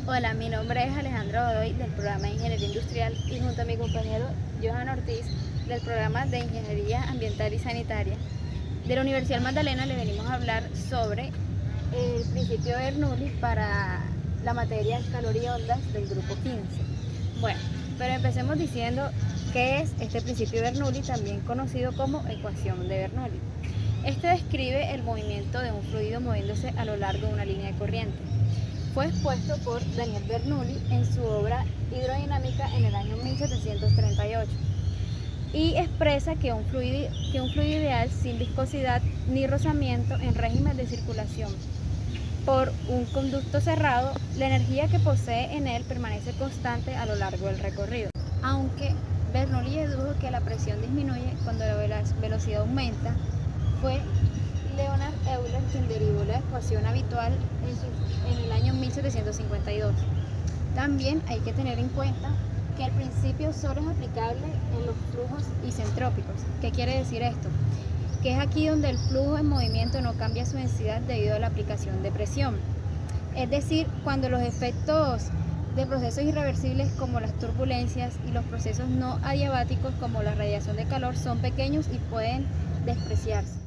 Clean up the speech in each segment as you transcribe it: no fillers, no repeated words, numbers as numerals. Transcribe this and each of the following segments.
Hola, mi nombre es Alejandra Godoy del programa de Ingeniería Industrial y junto a mi compañero Johan Ortiz del programa de Ingeniería Ambiental y Sanitaria de la Universidad Magdalena le venimos a hablar sobre el principio de Bernoulli para la materia calor y ondas del grupo 15. Bueno, pero empecemos diciendo qué es este principio de Bernoulli, también conocido como ecuación de Bernoulli. Este describe el movimiento de un fluido moviéndose a lo largo de una línea de corriente. Fue expuesto por Daniel Bernoulli en su obra Hidrodinámica en el año 1738 y expresa que un fluido ideal sin viscosidad ni rozamiento en régimen de circulación por un conducto cerrado, la energía que posee en él permanece constante a lo largo del recorrido. Aunque Bernoulli dedujo que la presión disminuye cuando la velocidad aumenta, fue Leonhard Euler quien derivó la ecuación habitual en el año 1752. También hay que tener en cuenta que el principio solo es aplicable en los flujos isentrópicos. ¿Qué quiere decir esto? Que es aquí donde el flujo en movimiento no cambia su densidad debido a la aplicación de presión. Es decir, cuando los efectos de procesos irreversibles como las turbulencias y los procesos no adiabáticos como la radiación de calor son pequeños y pueden despreciarse.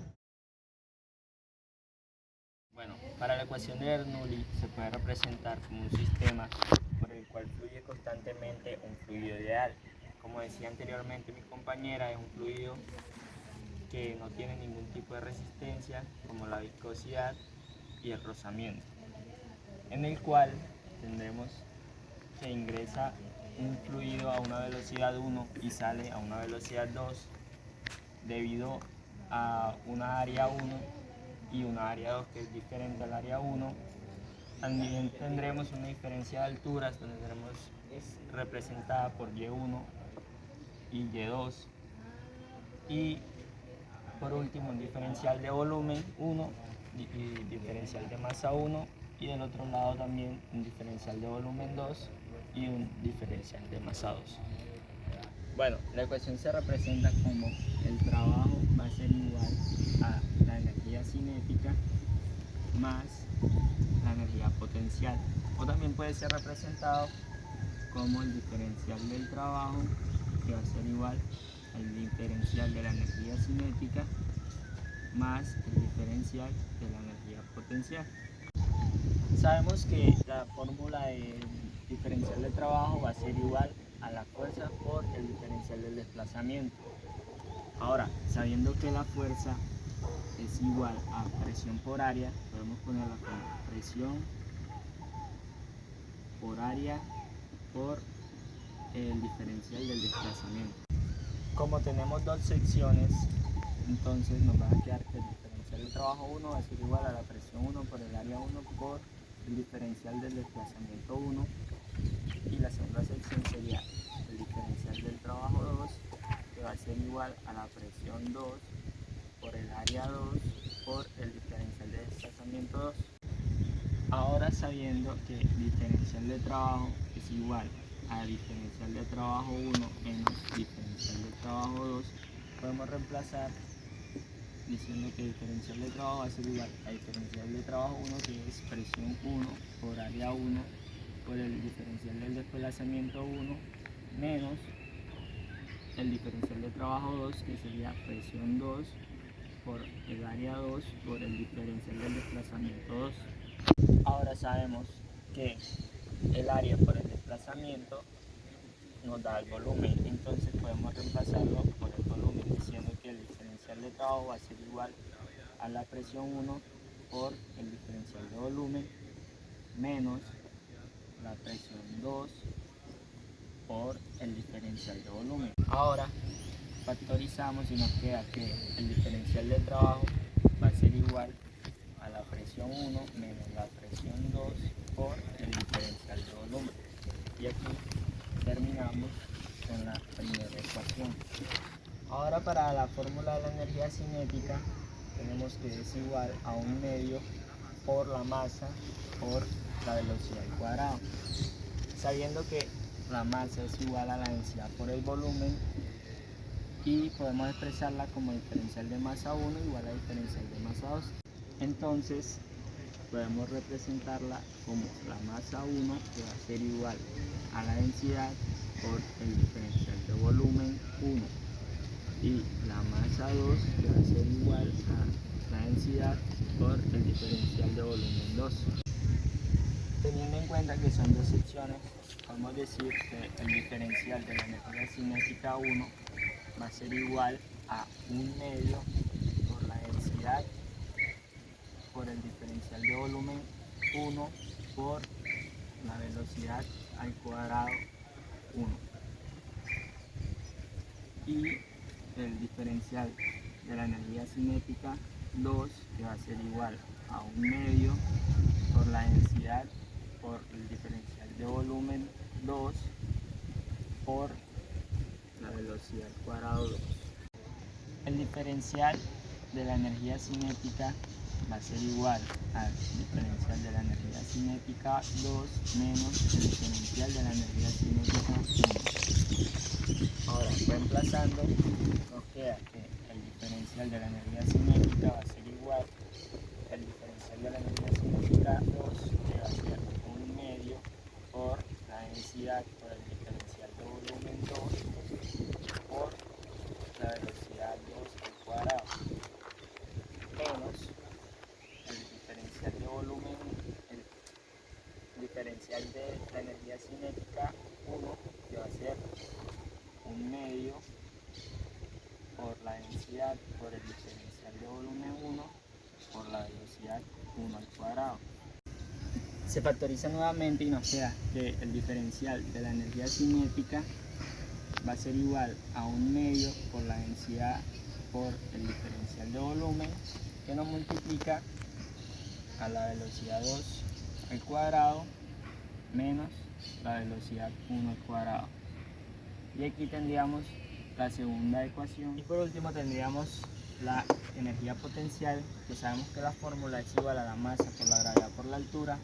Bueno, para la ecuación de Bernoulli se puede representar como un sistema por el cual fluye constantemente un fluido ideal. Como decía anteriormente mi compañera, es un fluido que no tiene ningún tipo de resistencia, como la viscosidad y el rozamiento, en el cual tendremos que ingresa un fluido a una velocidad 1 y sale a una velocidad 2 debido a una área 1 y una área 2 que es diferente al área 1. También tendremos una diferencia de alturas donde tendremos representada por Y1 y Y2, y por último un diferencial de volumen 1 y diferencial de masa 1, y del otro lado también un diferencial de volumen 2 y un diferencial de masa 2. Bueno, la ecuación se representa como el trabajo va a ser igual a la energía cinética más la energía potencial, o también puede ser representado como el diferencial del trabajo, que va a ser igual al diferencial de la energía cinética más el diferencial de la energía potencial. Sabemos que la fórmula del diferencial de trabajo va a ser igual a la fuerza por el diferencial del desplazamiento. Ahora, sabiendo que la fuerza es igual a presión por área, podemos ponerla como presión por área por el diferencial del desplazamiento. Como tenemos dos secciones, entonces nos va a quedar que el diferencial del trabajo 1 va a ser igual a la presión 1 por el área 1 por el diferencial del desplazamiento 1, y la segunda sección sería el diferencial del trabajo 2, que va a ser igual a la presión 2 por el área 2 por el diferencial de desplazamiento 2. Ahora, sabiendo que el diferencial de trabajo es igual a diferencial de trabajo 1 menos diferencial de trabajo 2, podemos reemplazar diciendo que el diferencial de trabajo va a ser igual a diferencial de trabajo 1, que es presión 1 por área 1 por el diferencial del desplazamiento 1 menos el diferencial de trabajo 2, que sería presión 2 por el área 2 por el diferencial del desplazamiento 2. Ahora sabemos que el área por el desplazamiento nos da el volumen, entonces podemos reemplazarlo por el volumen diciendo que el diferencial de trabajo va a ser igual a la presión 1 por el diferencial de volumen menos la presión 2 por el diferencial de volumen. Ahora factorizamos y nos queda que el diferencial de trabajo va a ser igual a la presión 1 menos la presión 2 por el diferencial de volumen. Y aquí terminamos con la primera ecuación. Ahora, para la fórmula de la energía cinética tenemos que es igual a 1/2 por la masa por la velocidad al cuadrado. Sabiendo que la masa es igual a la densidad por el volumen, y podemos expresarla como diferencial de masa 1 igual a diferencial de masa 2. Entonces podemos representarla como la masa 1, que va a ser igual a la densidad por el diferencial de volumen 1, y la masa 2, que va a ser igual a la densidad por el diferencial de volumen 2. Teniendo en cuenta que son dos secciones, podemos decir que el diferencial de la energía cinética 1 va a ser igual a 1/2 por la densidad por el diferencial de volumen 1 por la velocidad al cuadrado 1. Y el diferencial de la energía cinética 2, que va a ser igual a 1/2 por la densidad por el diferencial de volumen 2 por la velocidad al cuadrado 2. El diferencial de la energía cinética va a ser igual al diferencial de la energía cinética 2 menos el diferencial de la energía cinética 1. Ahora, reemplazando, nos queda que el diferencial de la energía cinética va a ser igual al diferencial de la energía cinética 2, que va a ser 1/2 por la densidad por el diferencial de volumen 2 por la velocidad 2 al cuadrado, menos el diferencial de volumen, el diferencial de la energía cinética 1, que va a ser 1/2 por la densidad por el diferencial de volumen 1 por la velocidad 1 al cuadrado. Se factoriza nuevamente y nos queda que el diferencial de la energía cinética va a ser igual a 1/2 por la densidad por el diferencial de volumen, que nos multiplica a la velocidad 2 al cuadrado menos la velocidad 1 al cuadrado. Y aquí tendríamos la segunda ecuación. Y por último tendríamos la energía potencial, que sabemos que la fórmula es igual a la masa por la gravedad por la altura.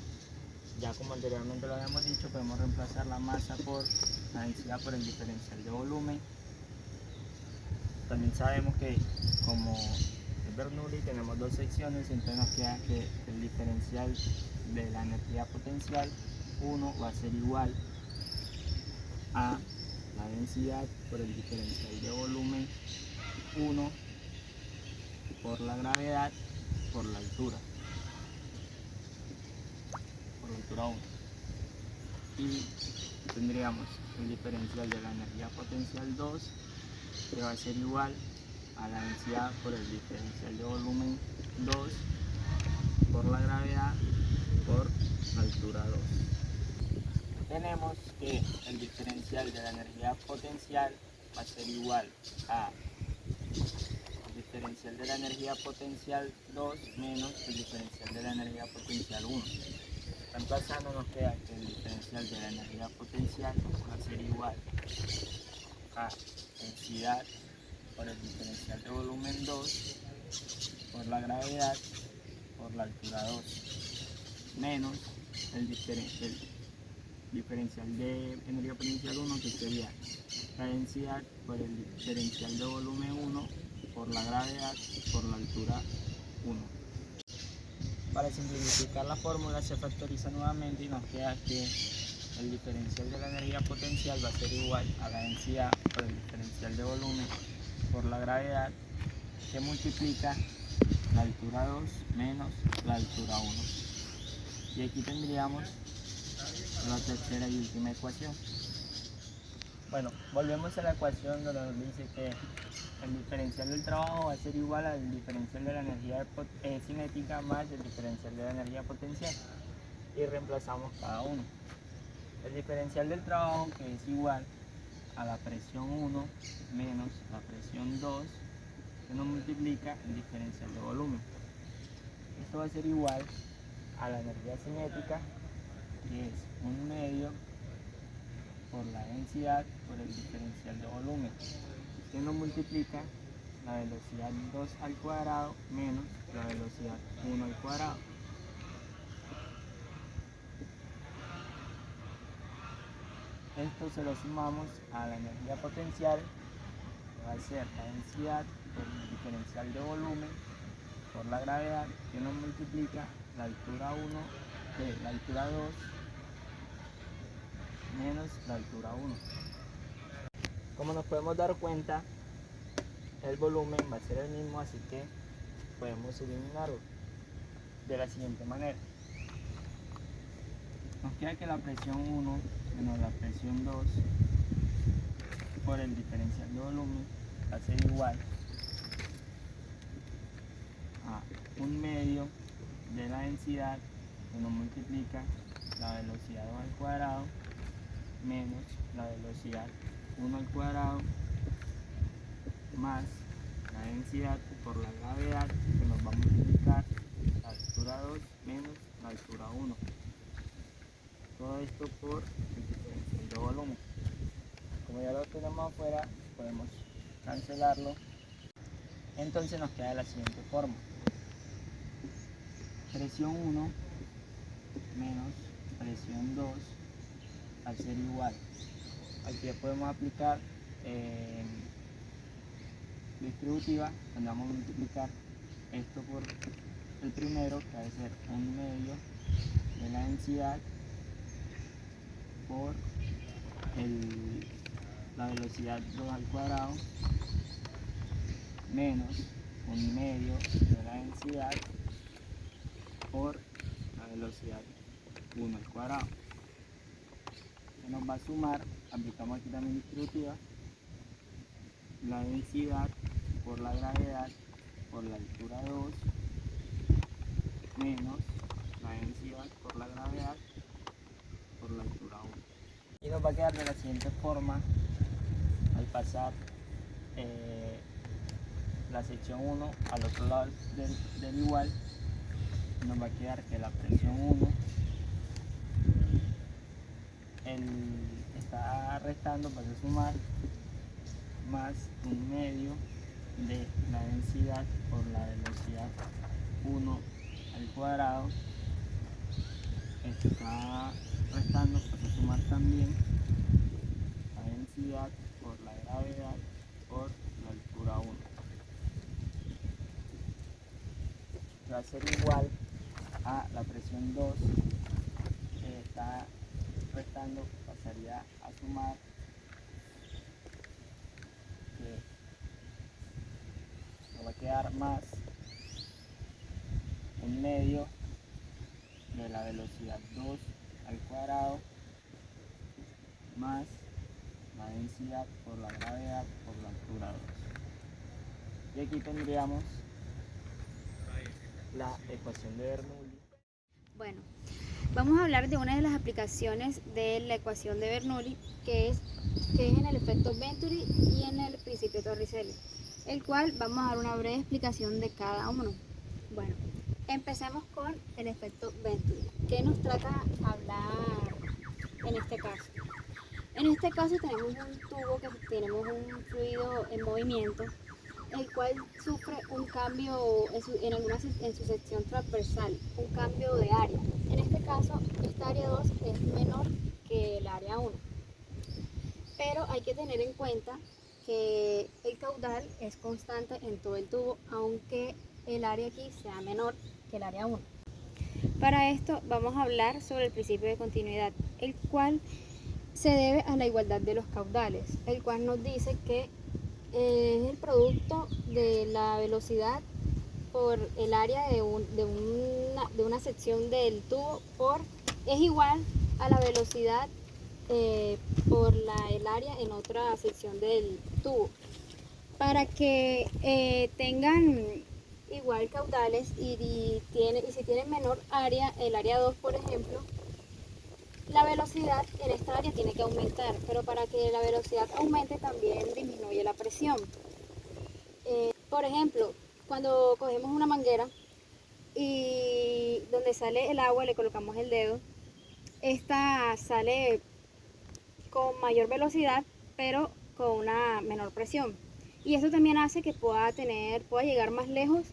Ya como anteriormente lo habíamos dicho, podemos reemplazar la masa por la densidad por el diferencial de volumen. También sabemos que como es Bernoulli tenemos dos secciones, entonces nos queda que el diferencial de la energía potencial 1 va a ser igual a la densidad por el diferencial de volumen 1 por la gravedad por la altura 1. Y tendríamos el diferencial de la energía potencial 2, que va a ser igual a la densidad por el diferencial de volumen 2 por la gravedad por la altura 2. Tenemos que el diferencial de la energía potencial va a ser igual a el diferencial de la energía potencial 2 menos el diferencial de la energía potencial 1. Reemplazando nos queda que el diferencial de la energía potencial va a ser igual a densidad por el diferencial de volumen 2 por la gravedad por la altura 2 menos el diferencial de energía potencial 1, que sería la densidad por el diferencial de volumen 1 por la gravedad por la altura 1. Para simplificar la fórmula se factoriza nuevamente y nos queda que el diferencial de la energía potencial va a ser igual a la densidad por el diferencial de volumen por la gravedad, que multiplica la altura 2 menos la altura 1. Y aquí tendríamos la tercera y última ecuación. Bueno, volvemos a la ecuación donde nos dice que el diferencial del trabajo va a ser igual al diferencial de la energía cinética más el diferencial de la energía potencial, y reemplazamos cada uno. El diferencial del trabajo, que es igual a la presión 1 menos la presión 2, que nos multiplica el diferencial de volumen. Esto va a ser igual a la energía cinética, que es 1/2 por la densidad por el diferencial de volumen, que nos multiplica la velocidad 2 al cuadrado menos la velocidad 1 al cuadrado. Esto se lo sumamos a la energía potencial, que va a ser la densidad por el diferencial de volumen por la gravedad, que nos multiplica la altura 1, la altura 2 menos la altura 1. Como nos podemos dar cuenta, el volumen va a ser el mismo, así que podemos eliminarlo de la siguiente manera. Nos queda que la presión 1 menos la presión 2 por el diferencial de volumen va a ser igual a 1/2 de la densidad, que nos multiplica la velocidad 2 al cuadrado menos la velocidad 1 al cuadrado más la densidad por la gravedad, que nos va a multiplicar la altura 2 menos la altura 1. Todo esto por el diferencial de volumen. Como ya lo tenemos afuera, podemos cancelarlo. Entonces nos queda de la siguiente forma: presión 1 menos presión 2 al ser igual. Aquí ya podemos aplicar distributiva, donde vamos a multiplicar esto por el primero, que va a ser 1/2 de la densidad por la velocidad 2 al cuadrado menos 1/2 de la densidad por la velocidad 1 al cuadrado, que nos va a sumar, aplicamos aquí también distributiva, la densidad por la gravedad por la altura 2 menos la densidad por la gravedad por la altura 1. Y nos va a quedar de la siguiente forma: al pasar la sección 1 al otro lado del igual, nos va a quedar que la presión 1 está restando, pasa a sumar, más 1/2 de la densidad por la velocidad 1 al cuadrado. Esto está restando, pasa a sumar también la densidad por la gravedad por la altura 1. Va a ser igual a la presión 2, que está restando, pasaría a sumar, que nos va a quedar más 1/2 de la velocidad 2 al cuadrado más la densidad por la gravedad por la altura 2. Y aquí tendríamos la ecuación de Bernoulli. Bueno, vamos a hablar de una de las aplicaciones de la ecuación de Bernoulli, que es en el efecto Venturi y en el principio Torricelli, el cual vamos a dar una breve explicación de cada uno. Bueno, empecemos con el efecto Venturi. ¿Qué nos trata hablar en este caso? En este caso tenemos un tubo tenemos un fluido en movimiento, el cual sufre un cambio en su sección transversal, un cambio de área. En este caso, esta área 2 es menor que el área 1. Pero hay que tener en cuenta que el caudal es constante en todo el tubo, aunque el área aquí sea menor que el área 1. Para esto vamos a hablar sobre el principio de continuidad, el cual se debe a la igualdad de los caudales, el cual nos dice que es el producto de la velocidad por el área de una sección del tubo es igual a la velocidad por el área en otra sección del tubo. Para que tengan igual caudales y si tienen menor área, el área 2 por ejemplo, la velocidad en esta área tiene que aumentar, pero para que la velocidad aumente también disminuye la presión. Por ejemplo, cuando cogemos una manguera y donde sale el agua le colocamos el dedo, esta sale con mayor velocidad pero con una menor presión. Y eso también hace que pueda llegar más lejos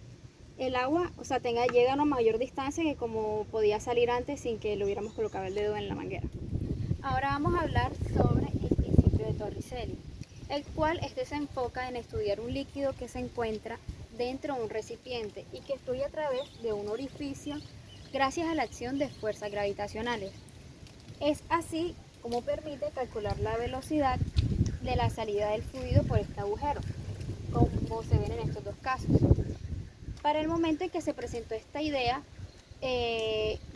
el agua, o sea, llega a una mayor distancia que como podía salir antes sin que le hubiéramos colocado el dedo en la manguera. Ahora vamos a hablar sobre el principio de Torricelli, el cual se enfoca en estudiar un líquido que se encuentra dentro de un recipiente y que fluye a través de un orificio gracias a la acción de fuerzas gravitacionales. Es así como permite calcular la velocidad de la salida del fluido por este agujero, como se ven en estos dos casos. Para el momento en que se presentó esta idea,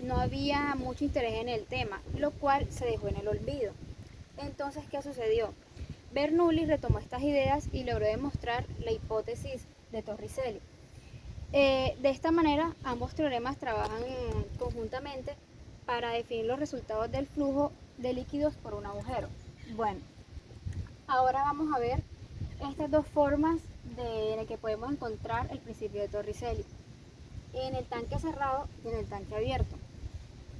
no había mucho interés en el tema, lo cual se dejó en el olvido. Entonces, ¿qué sucedió? Bernoulli retomó estas ideas y logró demostrar la hipótesis de Torricelli. De esta manera, ambos teoremas trabajan conjuntamente para definir los resultados del flujo de líquidos por un agujero. Bueno, ahora vamos a ver estas dos formas en las que podemos encontrar el principio de Torricelli: en el tanque cerrado y en el tanque abierto.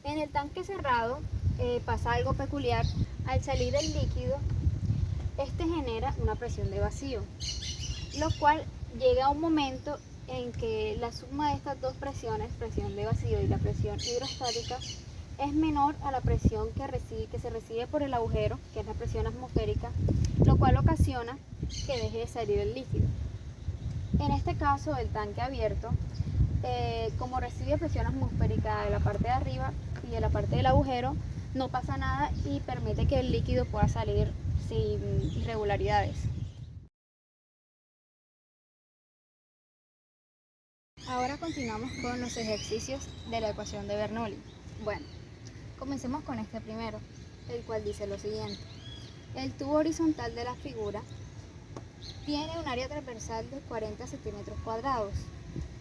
En el tanque cerrado pasa algo peculiar. Al salir el líquido, este genera una presión de vacío, lo cual llega a un momento en que la suma de estas dos presiones, presión de vacío y la presión hidrostática, es menor a la presión que se recibe por el agujero, que es la presión atmosférica, lo cual ocasiona que deje de salir el líquido. En este caso, el tanque abierto, como recibe presión atmosférica de la parte de arriba y de la parte del agujero, no pasa nada y permite que el líquido pueda salir sin irregularidades. Ahora continuamos con los ejercicios de la ecuación de Bernoulli. Bueno, comencemos con este primero, el cual dice lo siguiente: el tubo horizontal de la figura tiene un área transversal de 40 centímetros cuadrados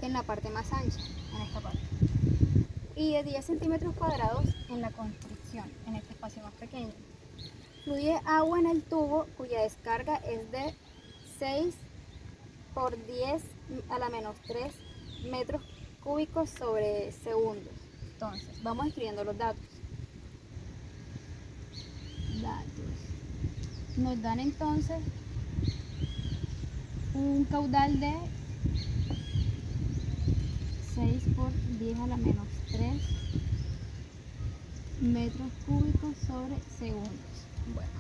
en la parte más ancha, en esta parte, y de 10 centímetros cuadrados en la construcción, en este espacio más pequeño. Fluye agua en el tubo cuya descarga es de 6 por 10 a la menos 3 metros cúbicos sobre segundos. Entonces, vamos escribiendo los datos. Nos dan entonces un caudal de 6 por 10 a la menos 3 metros cúbicos sobre segundos. Bueno,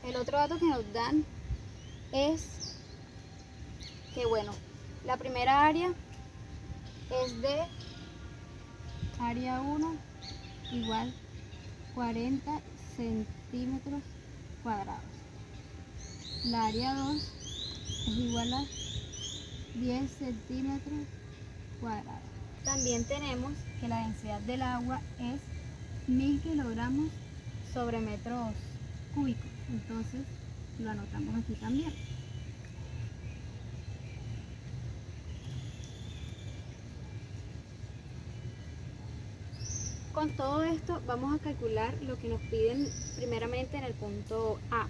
el otro dato que nos dan es que, bueno, la primera área es de área 1 igual 40 centímetros cuadrados. La área 2 es igual a 10 centímetros cuadrados. También tenemos que la densidad del agua es 1000 kilogramos sobre metros cúbicos. Entonces lo anotamos aquí también. Con todo esto vamos a calcular lo que nos piden primeramente en el punto A,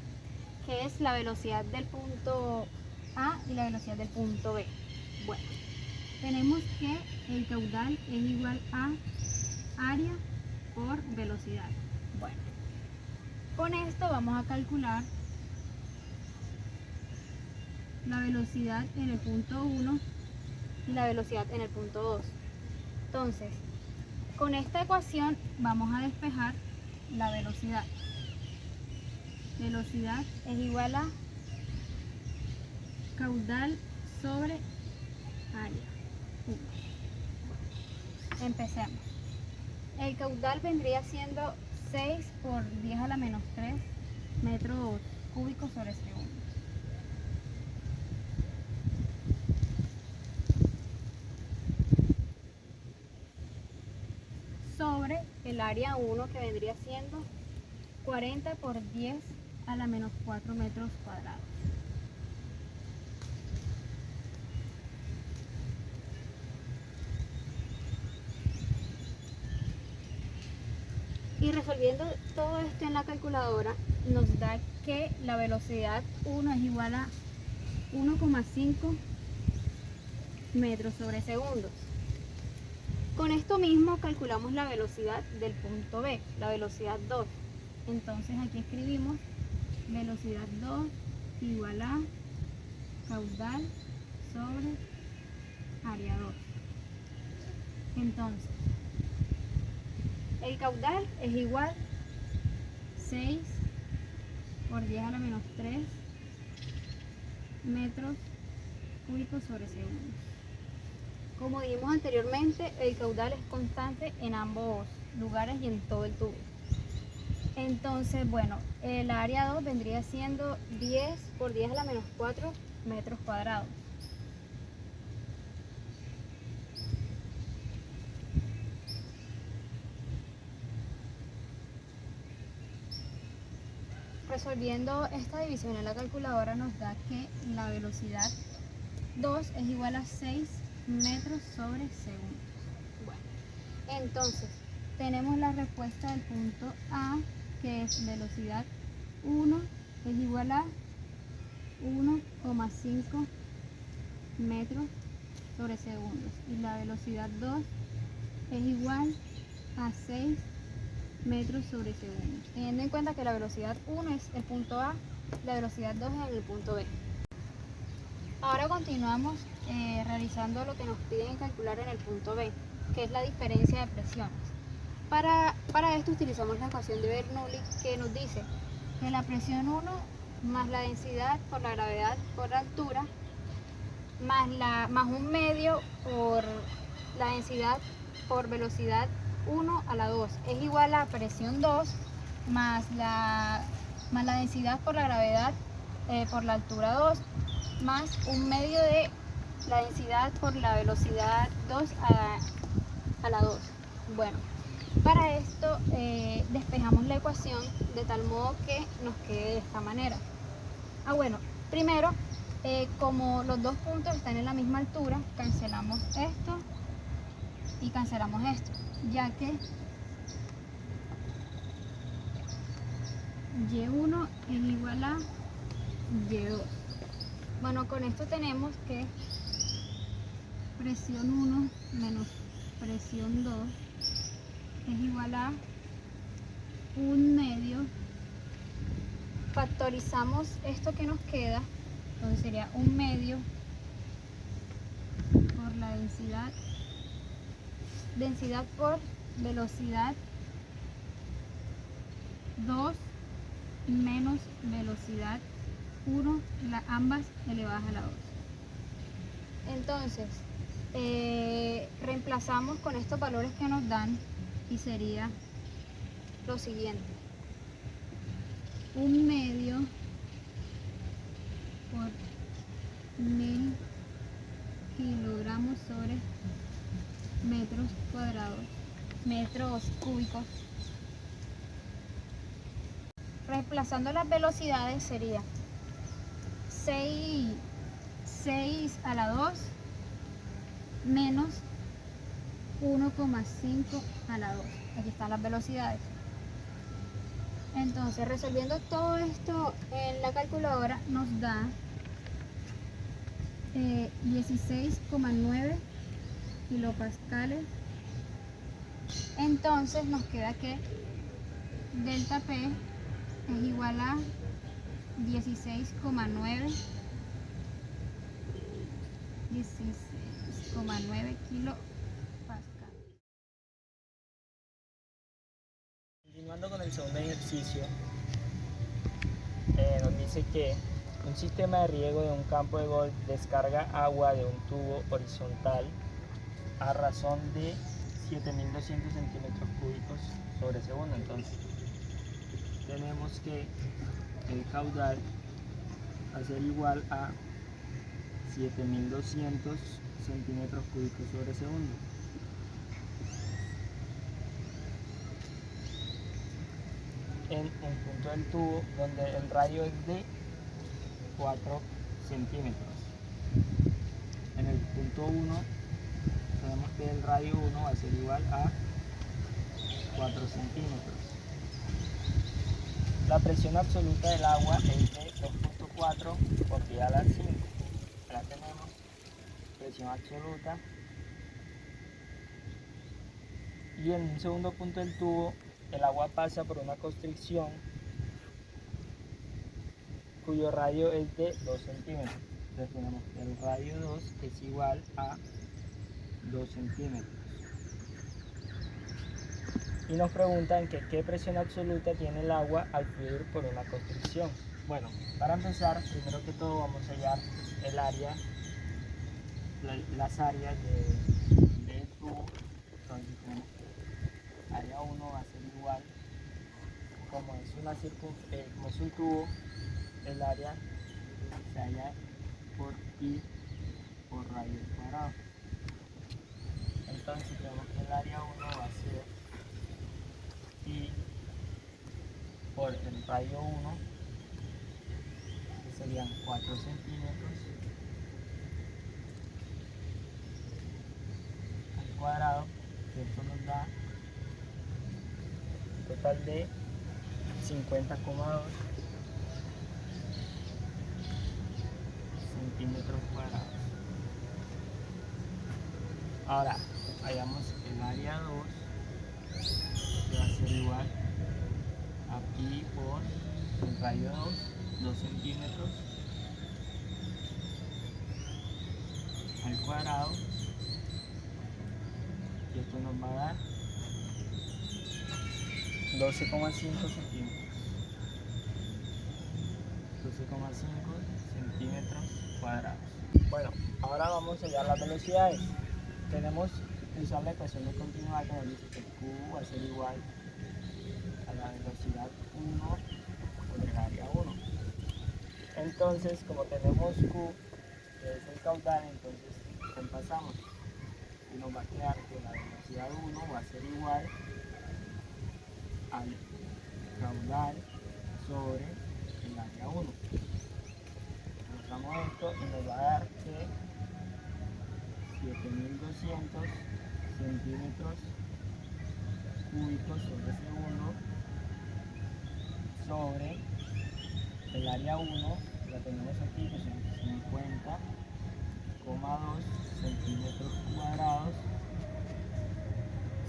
que es la velocidad del punto A y la velocidad del punto B. Bueno, tenemos que el caudal es igual a área por velocidad. Bueno, con esto vamos a calcular la velocidad en el punto 1 y la velocidad en el punto 2. Entonces, con esta ecuación vamos a despejar la velocidad. Velocidad es igual a caudal sobre área. Empecemos. El caudal vendría siendo 6 por 10 a la menos 3 metros cúbicos sobre segundo. Sobre el área 1, que vendría siendo 40 por 10 a la menos 4 metros cuadrados. Y resolviendo todo esto en la calculadora, nos da que la velocidad 1 es igual a 1,5 metros sobre segundos. Con esto mismo calculamos la velocidad del punto B, la velocidad 2. Entonces aquí escribimos velocidad 2 igual a caudal sobre área 2. Entonces, el caudal es igual 6 por 10 a la menos 3 metros cúbicos sobre segundos. Como dijimos anteriormente, el caudal es constante en ambos lugares y en todo el tubo. Entonces, bueno, el área 2 vendría siendo 10 por 10 a la menos 4 metros cuadrados. Resolviendo esta división en la calculadora nos da que la velocidad 2 es igual a 6 metros sobre segundo. Bueno, entonces tenemos la respuesta del punto A, que es velocidad 1 es igual a 1,5 metros sobre segundos y la velocidad 2 es igual a 6 metros sobre segundos, teniendo en cuenta que la velocidad 1 es el punto A, la velocidad 2 es el punto B. Ahora continuamos realizando lo que nos piden calcular en el punto B, que es la diferencia de presiones. Para esto utilizamos la ecuación de Bernoulli, que nos dice que la presión 1 más la densidad por la gravedad por la altura más un medio por la densidad por velocidad 1 a la 2 es igual a presión 2 más la densidad por la gravedad por la altura 2 más un medio de la densidad por la velocidad 2 a la 2. Bueno, para esto despejamos la ecuación de tal modo que nos quede de esta manera. Bueno, primero, como los dos puntos están en la misma altura, cancelamos esto y cancelamos esto, ya que Y1 es igual a Y2. Bueno, con esto tenemos que presión 1 menos presión 2 es igual a un medio. Factorizamos esto que nos queda, entonces sería un medio por la densidad por velocidad 2 menos velocidad 1, ambas elevadas a la 2. Entonces, reemplazamos con estos valores que nos dan y sería lo siguiente. Un medio por 1000 kilogramos sobre metros cuadrados, metros cúbicos. Reemplazando las velocidades sería 6 a la 2 menos 1,5 a la 2. Aquí están las velocidades. Entonces, resolviendo todo esto en la calculadora nos da 16,9 kilopascales. Entonces nos queda que delta P es igual a 16,9 kilopascales. Continuando con el segundo ejercicio, nos dice que un sistema de riego de un campo de golf descarga agua de un tubo horizontal a razón de 7.200 centímetros cúbicos sobre segundo. Entonces, tenemos que el caudal va a ser igual a 7.200 centímetros cúbicos sobre segundo. En un punto del tubo donde el radio es de 4 centímetros. En el punto 1 tenemos que el radio 1 va a ser igual a 4 centímetros. La presión absoluta del agua es de 2.4 por 10 a la 5. Ahora tenemos presión absoluta. Y en un segundo punto del tubo el agua pasa por una constricción cuyo radio es de 2 centímetros. Entonces tenemos que el radio 2 es igual a 2 centímetros. Y nos preguntan que qué presión absoluta tiene el agua al fluir por una constricción. Bueno, para empezar, primero que todo vamos a hallar el área las áreas de tubo. Entonces, como área 1 va a ser igual, como es un tubo, el área se halla por pi por radio al cuadrado. Entonces tenemos que el área 1 va a ser pi por el radio 1, que serían 4 centímetros al cuadrado, que esto nos da un total de 50,2 centímetros cuadrados. Ahora, hallamos el área 2, que va a ser igual a pi por el radio 2 centímetros al cuadrado, y esto nos va a dar 12,5 centímetros. 12,5 centímetros cuadrados. Bueno, ahora vamos a hallar las velocidades. Tenemos que usar la ecuación de continuidad que nos dice que Q va a ser igual a la velocidad 1 por el área 1. Entonces, como tenemos Q, que es el caudal, entonces compasamos y nos va a quedar que la velocidad 1 va a ser igual al caudal sobre el área 1. Mostramos esto y nos va a dar que 7200 centímetros cúbicos sobre segundo sobre el área 1, la tenemos aquí, que son 50,2 centímetros cuadrados.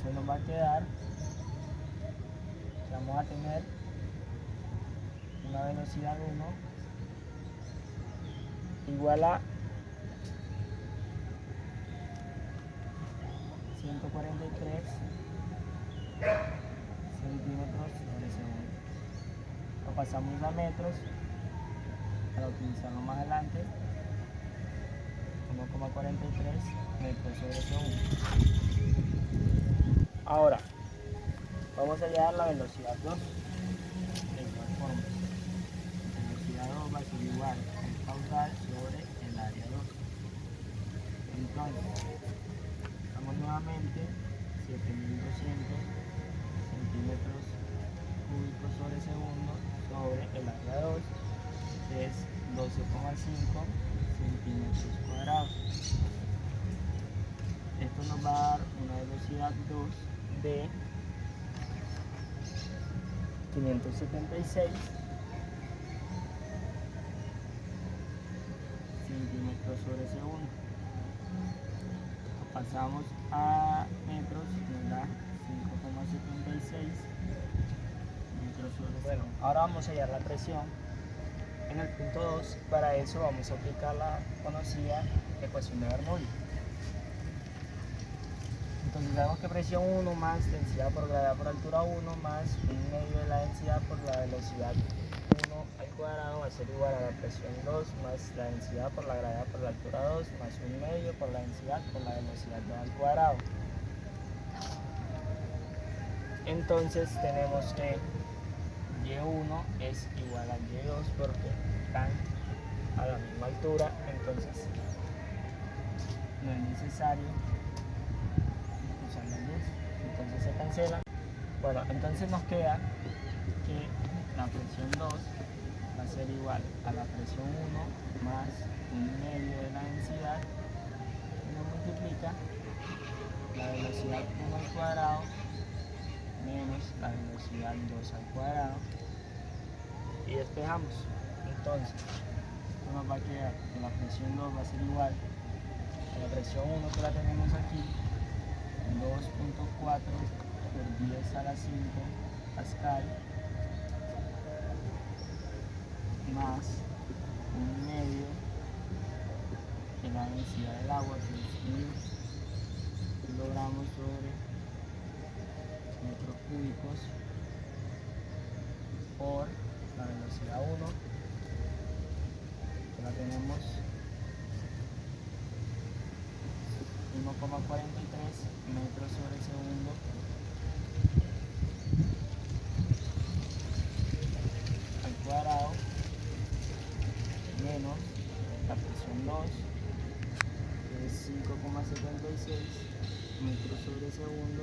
Se nos va a quedar que vamos a tener una velocidad 1 igual a 143 centímetros sobre segundo. Lo pasamos a metros para utilizarlo más adelante. 1,43 metros sobre segundo. Ahora vamos a hallar la velocidad 2 de igual forma. La velocidad 2 va a ser igual al caudal sobre el área 2. Entonces, estamos nuevamente 7200 centímetros cúbicos sobre segundo sobre el área 2, que es 12,5 centímetros cuadrados. Esto nos va a dar una velocidad 2 de 576 centímetros sobre segundo. Pasamos a metros, nos da 5,76 metros sobre segundo. Bueno, ahora vamos a hallar la presión en el punto 2. Para eso vamos a aplicar la conocida ecuación de Bernoulli. Entonces sabemos que presión 1 más densidad por gravedad por altura 1 más 1/2 de la densidad por la velocidad 1 al cuadrado va a ser igual a la presión 2 más la densidad por la gravedad por la altura 2 más 1/2 por la densidad por la velocidad 2 al cuadrado. Entonces tenemos que Y1 es igual a Y2 porque están a la misma altura, entonces no es necesario usar la luz, entonces se cancela. Bueno, entonces nos queda que la presión 2 va a ser igual a la presión 1 más 1/2 de la densidad, y nos multiplica la velocidad 1 al cuadrado menos la velocidad 2 al cuadrado, y despejamos. Entonces esto nos va a quedar que la presión 2 va a ser igual a la presión 1, que la tenemos aquí, 2.4 por 10 a la 5 Pascal, más 1/2 de la densidad del agua, que es 1000 kilogramos sobre metros cúbicos, por la velocidad 1, que la tenemos 1,43 metros sobre segundo al cuadrado menos la presión 2, que es 5,76 metros sobre segundo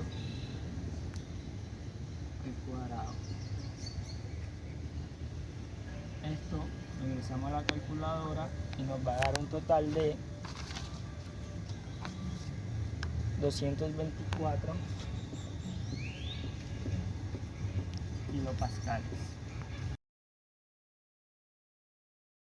al cuadrado. Esto lo ingresamos a la calculadora y nos va a dar un total de 224 kilopascales.